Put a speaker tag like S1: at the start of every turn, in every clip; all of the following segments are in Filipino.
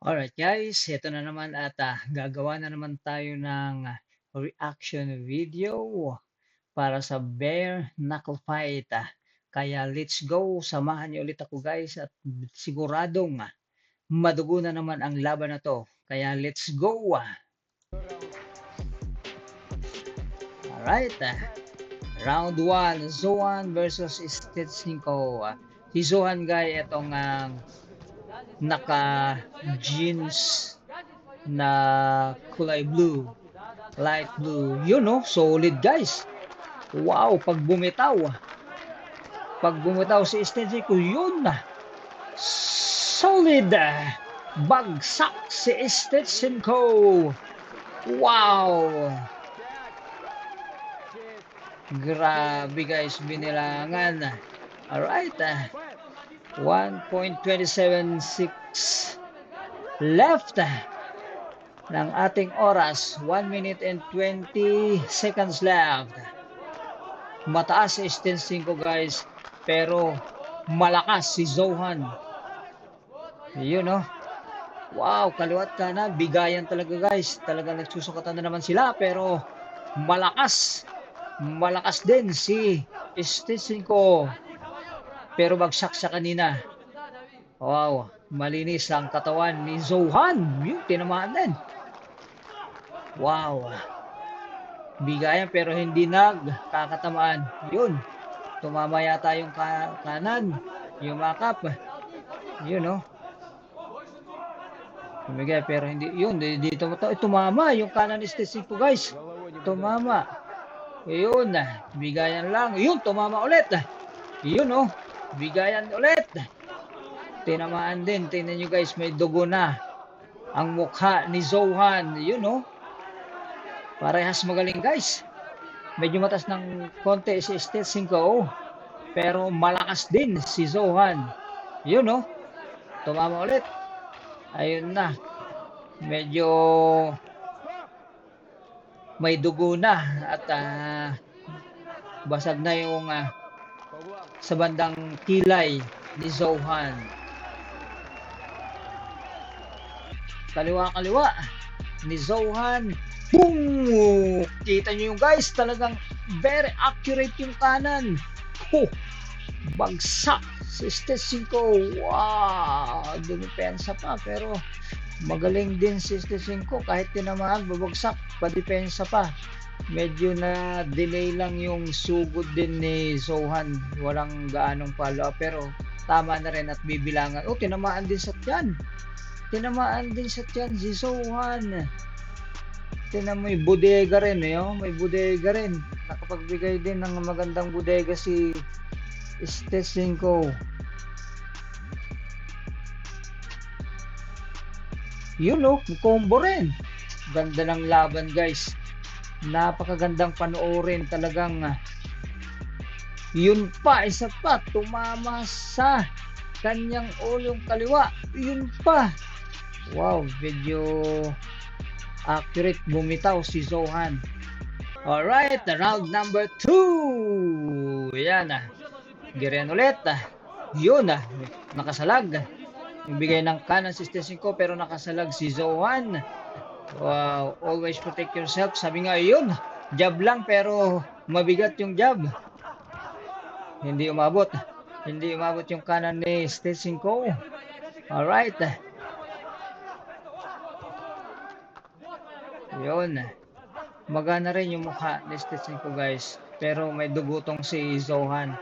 S1: Alright guys, ito na naman at gagawa na naman tayo ng reaction video para sa bare knuckle fight. Kaya let's go, samahan niyo ulit ako guys at siguradong madugo na naman ang laban na to. Kaya let's go! Alright, round 1, Zohan versus Stetsenko. Si Zohan guys, itong naka-jeans na kulay blue, light blue. You know, solid guys. Wow, pag bumitaw si Stetsenko, yun na. Solid. Bagsak si Stetsenko. Wow. Grabe guys, binilangan. Alright, 1.276 left ng ating oras. 1 minute and 20 seconds left. Mataas si Stetsenko guys, pero malakas si Zohan. You know, wow, kaliwat kanan, bigayan talaga guys. Talagang nagsusukatan na naman sila, pero malakas din si Stetsenko, pero bagsak siya kanina. Wow, malinis ang katawan ni Zohan. Yung tinamaan din. Wow, bigayan pero hindi nagkakatamaan. Yun, tumama yata yung kanan, yung makap. You know, bigay pero hindi yun, dito tumama yung kanan ni Stetsenko guys. Tumama. Yun, bigayan lang. Yun, tumama ulit. Yun oh, bigayan ulit. Tinamaan din. Tingnan nyo guys, may dugo na ang mukha ni Zohan. Yun oh, parehas magaling guys. Medyo matas ng konti si Stetsenko, pero malakas din si Zohan. Yun oh, tumama ulit. Ayun na, medyo may dugo na at basag na yung sa bandang kilay ni Zohan. Kaliwa ni Zohan. Boom! Kita nyo yung guys, talagang very accurate yung kanan. Bagsak si Stetsenko. Wow! Dumipensa pa, pero magaling din si Stetsenko. Kahit tinamaan, babagsak, padepensa pa. Medyo na delay lang yung sugod din ni Zohan. Walang gaanong follow-up, pero tama na rin at bibilangan. Oh, tinamaan din sa tiyan. Tinamaan din sa tiyan si Zohan. Tinan mo, may bodega rin eh, oh. May bodega rin. Nakapagbigay din ng magandang bodega si Stetsenko. Yun oh, combo rin. Ganda ng laban guys. Napakagandang panoorin talagang. Yun pa, isa pa, tumama sa kanyang ulong kaliwa. Yun pa. Wow, medyo accurate, bumitaw si Zohan. Alright, round number 2. Yan Giren ulit. Yun nakasalag. Nagbigay ng kanan si Stetsenko, pero nakasalag si Zohan. Wow, always protect yourself. Sabi nga yun, jab lang pero mabigat yung jab. Hindi umabot yung kanan ni Stetsenko. Alright. Yun. Magana rin yung mukha ni Stetsenko guys, pero may dugutong si Zohan.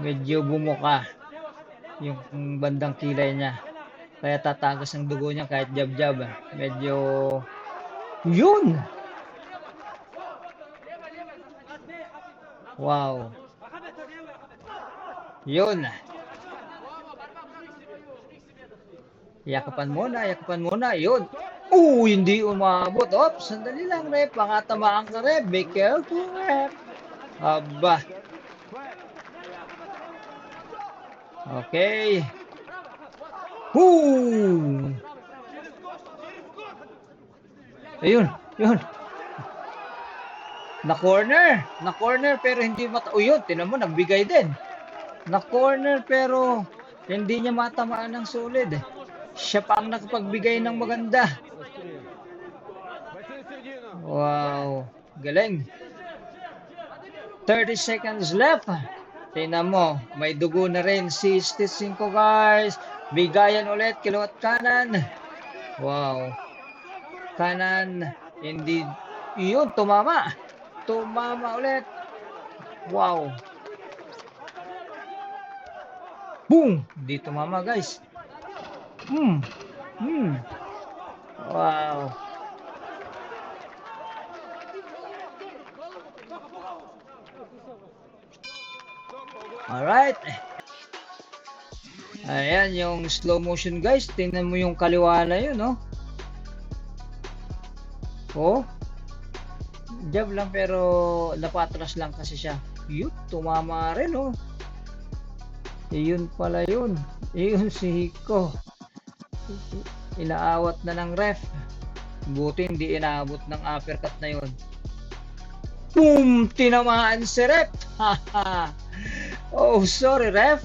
S1: Medyo bumuka yung bandang kilay niya, kaya tatagas ang dugo niya kahit jab-jab. Medyo yun. Wow. Yun. Yakapan muna. Yun. Hindi umabot. Oops, sandali lang, rep. Baka tamaan ka, rep. Be careful, rep. Aba. Okay. Ayun. Na corner pero hindi yun, tinan mo, nagbigay din. Na corner pero hindi niya matamaan ng solid. Siya pa ang nakapagbigay ng maganda. Wow, galing. 30 seconds left. Tingnan mo, may dugo na rin si Stissinko guys. Bigayan ulit, kaliwat kanan. Wow. Kanan, hindi. Yun, tumama. Tumama ulit. Wow. Boom! Hindi tumama guys. Wow. Alright. Ayan yung slow motion guys. Tingnan mo yung kaliwa na yun, no? Oh. Jab lang pero napatras lang kasi siya. Yun, tumama rin, oh. Yun pala yun. Yun si Hiko. Inaawat na ng ref. Buti hindi inaabot ng uppercut na yun. Boom! Tinamaan si ref. Oh, sorry ref.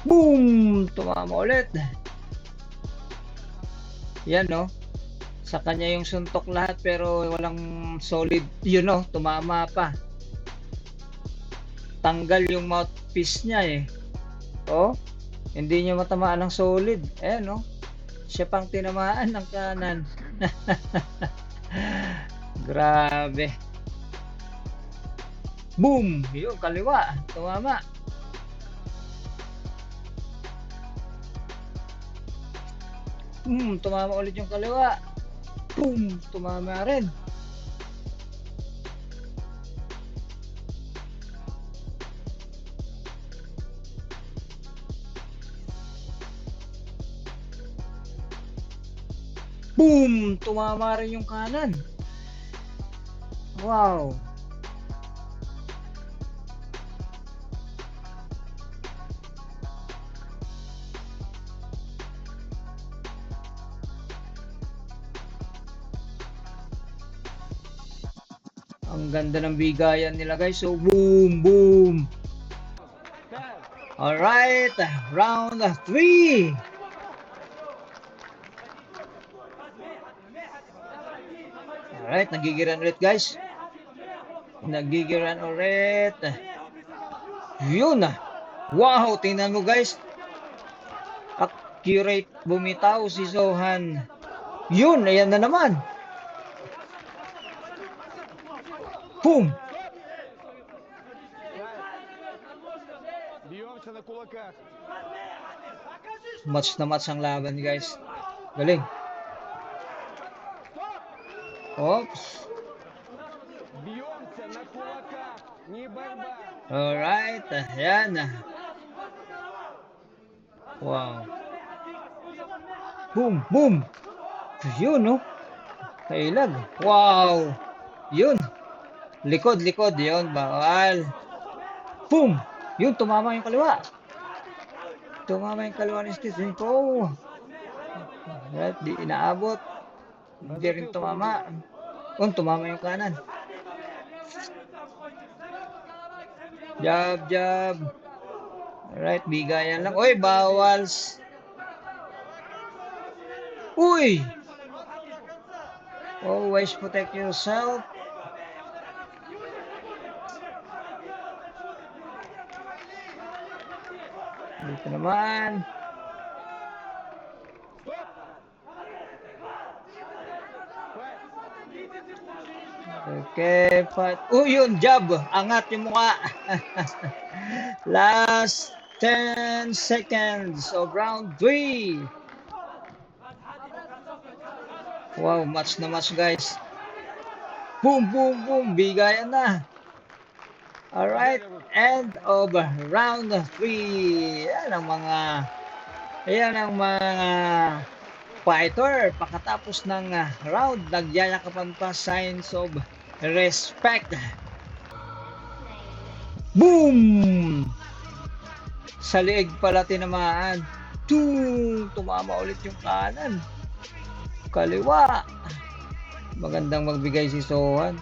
S1: Boom! Tumama ulit. Yan, no? Sa kanya yung suntok lahat pero walang solid. Yun, no? Tumama pa. Tanggal yung mouthpiece niya eh. Oh, hindi niya matamaan ng solid. Eh, no? Siya pang tinamaan ng kanan. Grabe. Boom! Yung kaliwa. Tumama. Tumama ulit yung kaliwa. Boom! Tumama rin. Boom! Tumama rin yung kanan. Wow! Ang ganda ng bigayan nila guys. So boom! Boom! Alright! Round 3! Alright, nagigiran ulit guys. Nagigiran ulit. Yun na. Wow, tingnan mo guys. Accurate bumitaw si Zohan. Yun, ayan na naman. Boom. Match na match ang laban guys. Galing. Oops. Alright, ayan. Wow. Boom, boom. Yun, no? Kailag. Wow. Yun. Likod, likod. Yun, bawal. Boom. Yun, tumama yung kaliwa. Tumama yung kaliwa ni Stissinko. Right, di inaabot. Hindi rin tumama. Tumama yung kanan. Jab, jab. Alright, bigayan lang. Uy, bawal. Uy! Always protect yourself. Dito naman. Okay, yun, jab. Angat yung mukha. Last 10 seconds of round 3. Wow, match na match guys. Boom, boom, boom. Bigayan na. Alright, end of round 3. Yan ang mga fighter. Pagkatapos ng round, nagyayakapan pa, signs of respect. Boom! Sa leeg pala tinamaan. Tumama ulit yung kanan. Kaliwa. Magandang magbigay si Zohan.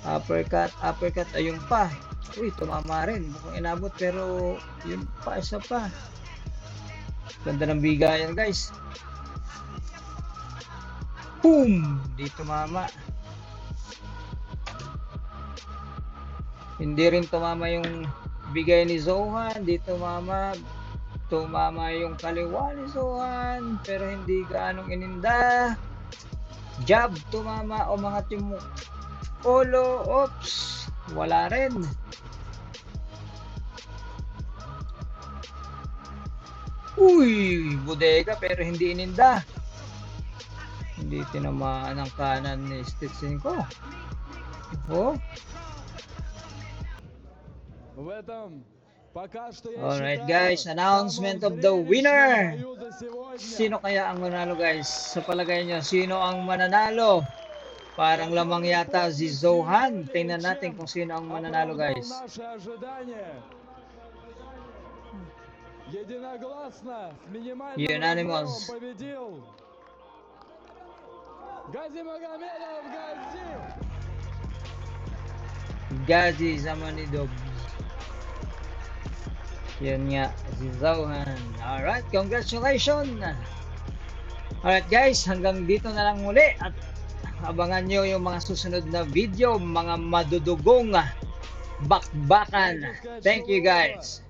S1: Uppercut, uppercut. Ayun pa. Uy, tumama rin. Mukhang inabot pero yun pa, isa pa. Ganda ng bigayan guys. Boom! Dito mama. Hindi rin tumama yung bigay ni Zohan. Dito mama. Tumama yung kaliwa ni Zohan. Pero hindi gaanong ininda. Jab tumama. Umangat yung ulo. Oops. Wala rin. Uy! Bodega pero hindi ininda. Hindi tinamaan ang kanan ni Stitchenko. Oh. Alright guys, announcement of the winner. Sino kaya ang manalo guys? Sa palagay nyo, sino ang mananalo? Parang lamang yata si Zohan. Tingnan natin kung sino ang mananalo guys. Unanimous. Gazi Zamanidov. Yun nga, si Zohan. Alright, congratulations! Alright guys, hanggang dito na lang muli at abangan nyo yung mga susunod na video, mga madudugong bakbakan. Thank you guys!